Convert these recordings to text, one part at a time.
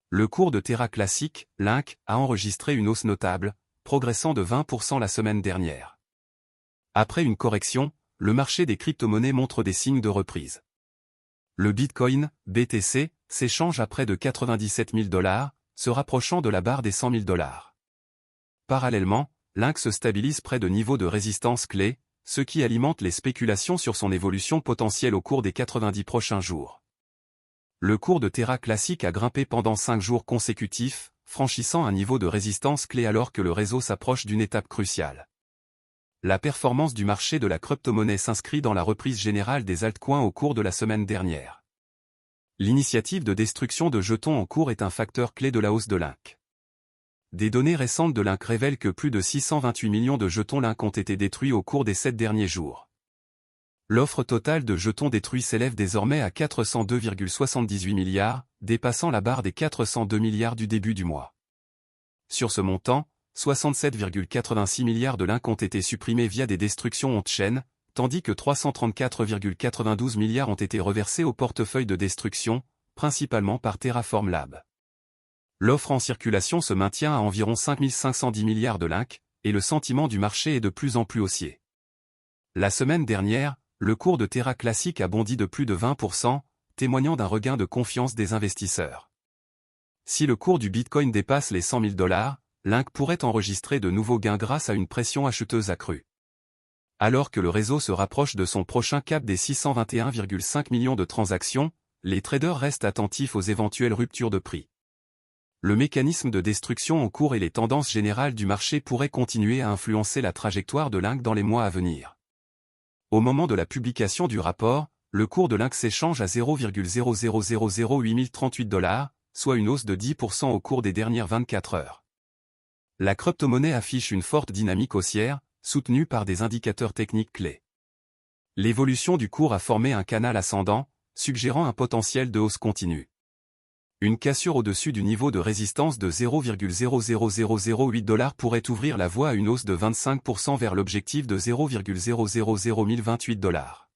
Le cours de Terra classique, Link, a enregistré une hausse notable, progressant de 20% la semaine dernière. Après une correction, le marché des crypto-monnaies montre des signes de reprise. Le Bitcoin, BTC, s'échange à près de 97 000 $, se rapprochant de la barre des 100 000 $. Parallèlement, Link se stabilise près de niveaux de résistance clés, ce qui alimente les spéculations sur son évolution potentielle au cours des 90 prochains jours. Le cours de Terra classique a grimpé pendant 5 jours consécutifs, franchissant un niveau de résistance clé alors que le réseau s'approche d'une étape cruciale. La performance du marché de la crypto-monnaie s'inscrit dans la reprise générale des altcoins au cours de la semaine dernière. L'initiative de destruction de jetons en cours est un facteur clé de la hausse de Link. Des données récentes de Link révèlent que plus de 628 millions de jetons Link ont été détruits au cours des 7 derniers jours. L'offre totale de jetons détruits s'élève désormais à 402,78 milliards, dépassant la barre des 402 milliards du début du mois. Sur ce montant, 67,86 milliards de Link ont été supprimés via des destructions on-chain, tandis que 334,92 milliards ont été reversés au portefeuille de destruction, principalement par Terraform Lab. L'offre en circulation se maintient à environ 5510 milliards de Link, et le sentiment du marché est de plus en plus haussier. La semaine dernière, le cours de Terra classique a bondi de plus de 20%, témoignant d'un regain de confiance des investisseurs. Si le cours du Bitcoin dépasse les 100 000 $, Link pourrait enregistrer de nouveaux gains grâce à une pression acheteuse accrue. Alors que le réseau se rapproche de son prochain cap des 621,5 millions de transactions, les traders restent attentifs aux éventuelles ruptures de prix. Le mécanisme de destruction en cours et les tendances générales du marché pourraient continuer à influencer la trajectoire de Link dans les mois à venir. Au moment de la publication du rapport, le cours de Link s'échange à 0,0008038 $, soit une hausse de 10% au cours des dernières 24 heures. La crypto-monnaie affiche une forte dynamique haussière, soutenue par des indicateurs techniques clés. L'évolution du cours a formé un canal ascendant, suggérant un potentiel de hausse continue. Une cassure au-dessus du niveau de résistance de 0,00008 $ pourrait ouvrir la voie à une hausse de 25% vers l'objectif de 0,000028 $.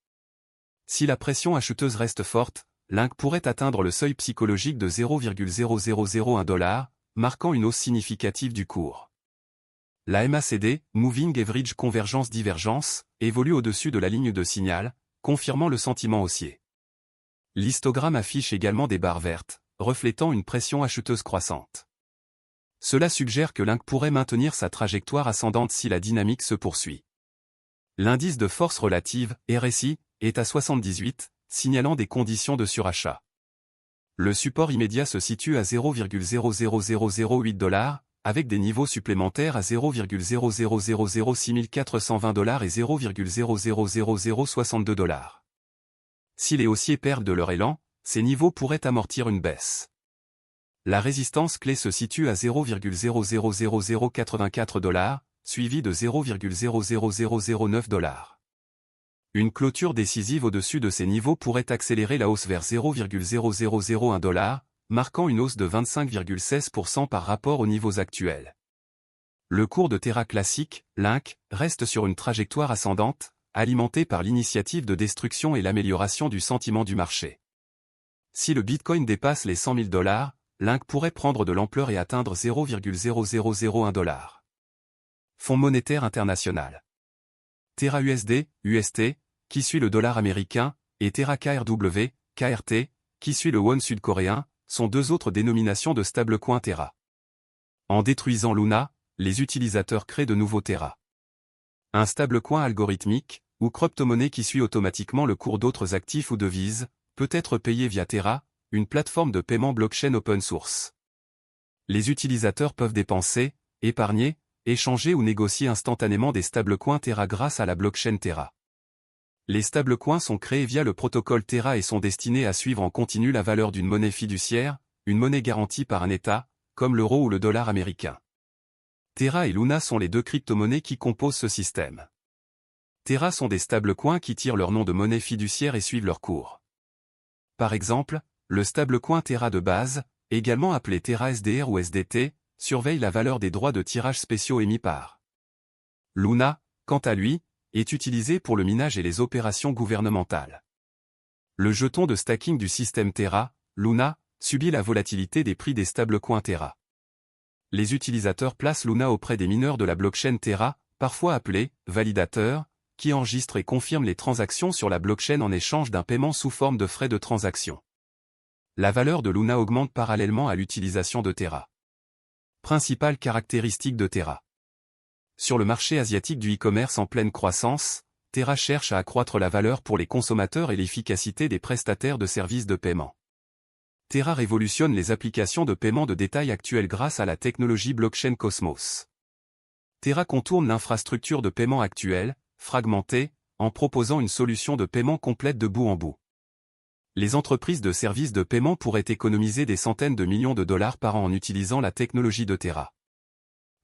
Si la pression acheteuse reste forte, Link pourrait atteindre le seuil psychologique de 0,0001 $, marquant une hausse significative du cours. La MACD, Moving Average Convergence Divergence, évolue au-dessus de la ligne de signal, confirmant le sentiment haussier. L'histogramme affiche également des barres vertes, reflétant une pression acheteuse croissante. Cela suggère que Link pourrait maintenir sa trajectoire ascendante si la dynamique se poursuit. L'indice de force relative, RSI, est à 78, signalant des conditions de surachat. Le support immédiat se situe à 0,00008 $, avec des niveaux supplémentaires à 0,0006420 $ et 0,00062 $. Si les haussiers perdent de leur élan, ces niveaux pourraient amortir une baisse. La résistance clé se situe à 0,00084 $, suivie de 0,00009 $. Une clôture décisive au-dessus de ces niveaux pourrait accélérer la hausse vers 0,0001 $, marquant une hausse de 25,16% par rapport aux niveaux actuels. Le cours de Terra classique, Link, reste sur une trajectoire ascendante, alimentée par l'initiative de destruction et l'amélioration du sentiment du marché. Si le Bitcoin dépasse les 100 000 $, Link pourrait prendre de l'ampleur et atteindre 0,0001 $. Fonds monétaire international. Terra USD, UST, qui suit le dollar américain, et Terra KRW, KRT, qui suit le won sud-coréen, sont deux autres dénominations de stablecoin Terra. En détruisant Luna, les utilisateurs créent de nouveaux Terra. Un stablecoin algorithmique, ou crypto-monnaie qui suit automatiquement le cours d'autres actifs ou devises, peut être payé via Terra, une plateforme de paiement blockchain open source. Les utilisateurs peuvent dépenser, épargner, échanger ou négocier instantanément des stablecoins Terra grâce à la blockchain Terra. Les stablecoins sont créés via le protocole Terra et sont destinés à suivre en continu la valeur d'une monnaie fiduciaire, une monnaie garantie par un État, comme l'euro ou le dollar américain. Terra et Luna sont les deux crypto-monnaies qui composent ce système. Terra sont des stablecoins qui tirent leur nom de monnaie fiduciaire et suivent leur cours. Par exemple, le stablecoin Terra de base, également appelé Terra SDR ou SDT, surveille la valeur des droits de tirage spéciaux émis par Luna, quant à lui, est utilisé pour le minage et les opérations gouvernementales. Le jeton de stacking du système Terra, Luna, subit la volatilité des prix des stablecoins Terra. Les utilisateurs placent Luna auprès des mineurs de la blockchain Terra, parfois appelés validateurs, qui enregistrent et confirment les transactions sur la blockchain en échange d'un paiement sous forme de frais de transaction. La valeur de Luna augmente parallèlement à l'utilisation de Terra. Principales caractéristiques de Terra. Sur le marché asiatique du e-commerce en pleine croissance, Terra cherche à accroître la valeur pour les consommateurs et l'efficacité des prestataires de services de paiement. Terra révolutionne les applications de paiement de détail actuelles grâce à la technologie blockchain Cosmos. Terra contourne l'infrastructure de paiement actuelle, fragmentée, en proposant une solution de paiement complète de bout en bout. Les entreprises de services de paiement pourraient économiser des centaines de millions de dollars par an en utilisant la technologie de Terra.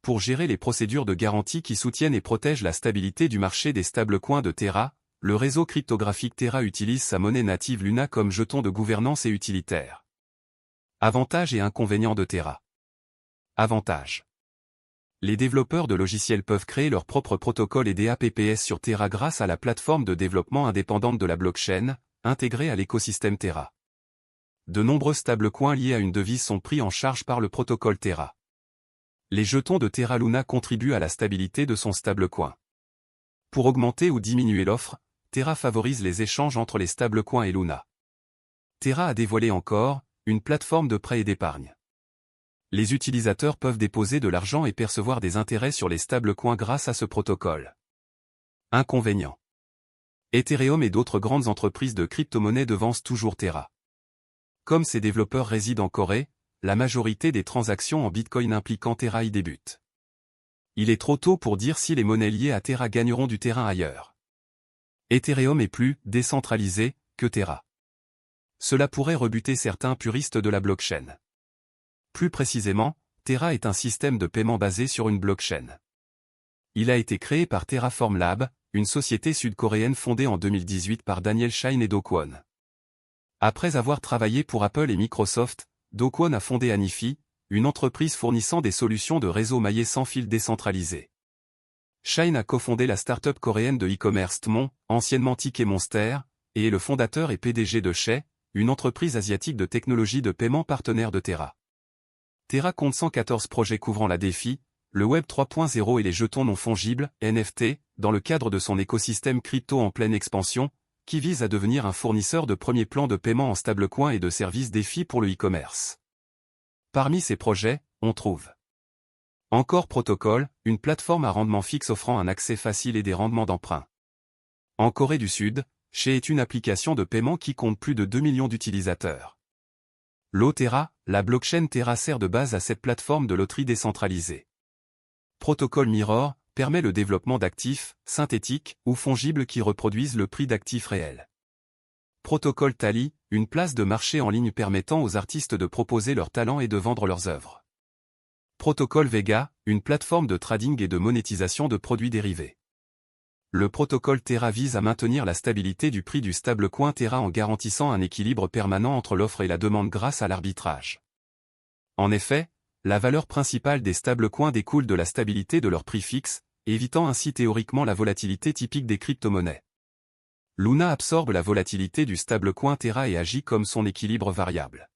Pour gérer les procédures de garantie qui soutiennent et protègent la stabilité du marché des stablecoins de Terra, le réseau cryptographique Terra utilise sa monnaie native Luna comme jeton de gouvernance et utilitaire. Avantages et inconvénients de Terra. Avantages. Les développeurs de logiciels peuvent créer leur propre protocole et DApps sur Terra grâce à la plateforme de développement indépendante de la blockchain, intégrée à l'écosystème Terra. De nombreux stablecoins liés à une devise sont pris en charge par le protocole Terra. Les jetons de Terra Luna contribuent à la stabilité de son stablecoin. Pour augmenter ou diminuer l'offre, Terra favorise les échanges entre les stablecoins et Luna. Terra a dévoilé encore une plateforme de prêt et d'épargne. Les utilisateurs peuvent déposer de l'argent et percevoir des intérêts sur les stablecoins grâce à ce protocole. Inconvénients. Ethereum et d'autres grandes entreprises de crypto-monnaies devancent toujours Terra. Comme ces développeurs résident en Corée, la majorité des transactions en Bitcoin impliquant Terra y débutent. Il est trop tôt pour dire si les monnaies liées à Terra gagneront du terrain ailleurs. Ethereum est plus décentralisé que Terra. Cela pourrait rebuter certains puristes de la blockchain. Plus précisément, Terra est un système de paiement basé sur une blockchain. Il a été créé par Terraform Lab, une société sud-coréenne fondée en 2018 par Daniel Shine et Do Kwon. Après avoir travaillé pour Apple et Microsoft, Do Kwon a fondé Anifi, une entreprise fournissant des solutions de réseau maillé sans fil décentralisé. Shine a cofondé la start-up coréenne de e-commerce Tmon, anciennement Ticket Monster, et est le fondateur et PDG de Shay, une entreprise asiatique de technologie de paiement partenaire de Terra. Terra compte 114 projets couvrant la DeFi, le Web 3.0 et les jetons non fongibles, NFT, dans le cadre de son écosystème crypto en pleine expansion, qui vise à devenir un fournisseur de premier plan de paiement en stablecoin et de services DeFi pour le e-commerce. Parmi ces projets, on trouve Encore Protocol, une plateforme à rendement fixe offrant un accès facile et des rendements d'emprunt. En Corée du Sud, Shay est une application de paiement qui compte plus de 2 millions d'utilisateurs. Terra, la blockchain Terra sert de base à cette plateforme de loterie décentralisée. Protocole Mirror permet le développement d'actifs, synthétiques ou fongibles qui reproduisent le prix d'actifs réels. Protocole Tally, une place de marché en ligne permettant aux artistes de proposer leurs talents et de vendre leurs œuvres. Protocole Vega, une plateforme de trading et de monétisation de produits dérivés. Le protocole Terra vise à maintenir la stabilité du prix du stablecoin Terra en garantissant un équilibre permanent entre l'offre et la demande grâce à l'arbitrage. En effet, la valeur principale des stablecoins découle de la stabilité de leur prix fixe, évitant ainsi théoriquement la volatilité typique des crypto-monnaies. Luna absorbe la volatilité du stablecoin Terra et agit comme son équilibre variable.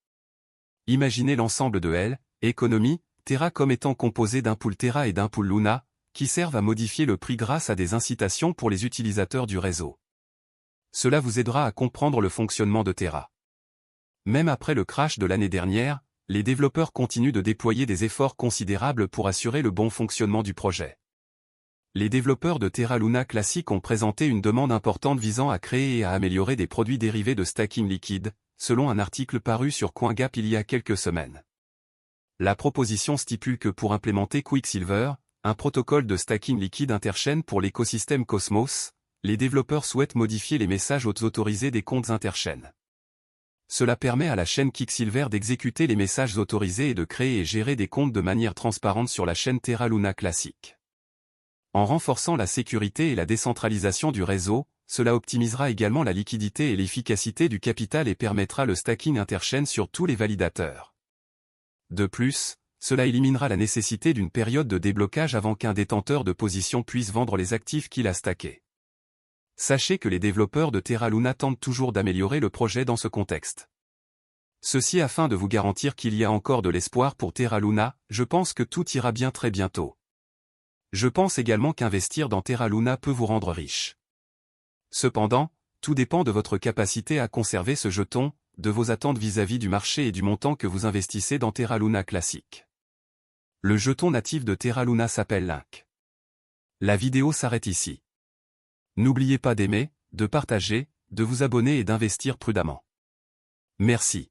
Imaginez l'ensemble de L, économie, Terra comme étant composé d'un pool Terra et d'un pool Luna, qui servent à modifier le prix grâce à des incitations pour les utilisateurs du réseau. Cela vous aidera à comprendre le fonctionnement de Terra. Même après le crash de l'année dernière, les développeurs continuent de déployer des efforts considérables pour assurer le bon fonctionnement du projet. Les développeurs de Terra Luna Classic ont présenté une demande importante visant à créer et à améliorer des produits dérivés de stacking liquide, selon un article paru sur CoinGap il y a quelques semaines. La proposition stipule que pour implémenter Quicksilver, un protocole de stacking liquide interchaîne pour l'écosystème Cosmos, les développeurs souhaitent modifier les messages autorisés des comptes interchaînes. Cela permet à la chaîne Quicksilver d'exécuter les messages autorisés et de créer et gérer des comptes de manière transparente sur la chaîne Terra Luna Classic. En renforçant la sécurité et la décentralisation du réseau, cela optimisera également la liquidité et l'efficacité du capital et permettra le stacking interchaîne sur tous les validateurs. De plus, cela éliminera la nécessité d'une période de déblocage avant qu'un détenteur de position puisse vendre les actifs qu'il a stackés. Sachez que les développeurs de Terra Luna tentent toujours d'améliorer le projet dans ce contexte. Ceci afin de vous garantir qu'il y a encore de l'espoir pour Terra Luna, je pense que tout ira bien très bientôt. Je pense également qu'investir dans Terra Luna peut vous rendre riche. Cependant, tout dépend de votre capacité à conserver ce jeton, de vos attentes vis-à-vis du marché et du montant que vous investissez dans Terra Luna classique. Le jeton natif de Terra Luna s'appelle Link. La vidéo s'arrête ici. N'oubliez pas d'aimer, de partager, de vous abonner et d'investir prudemment. Merci.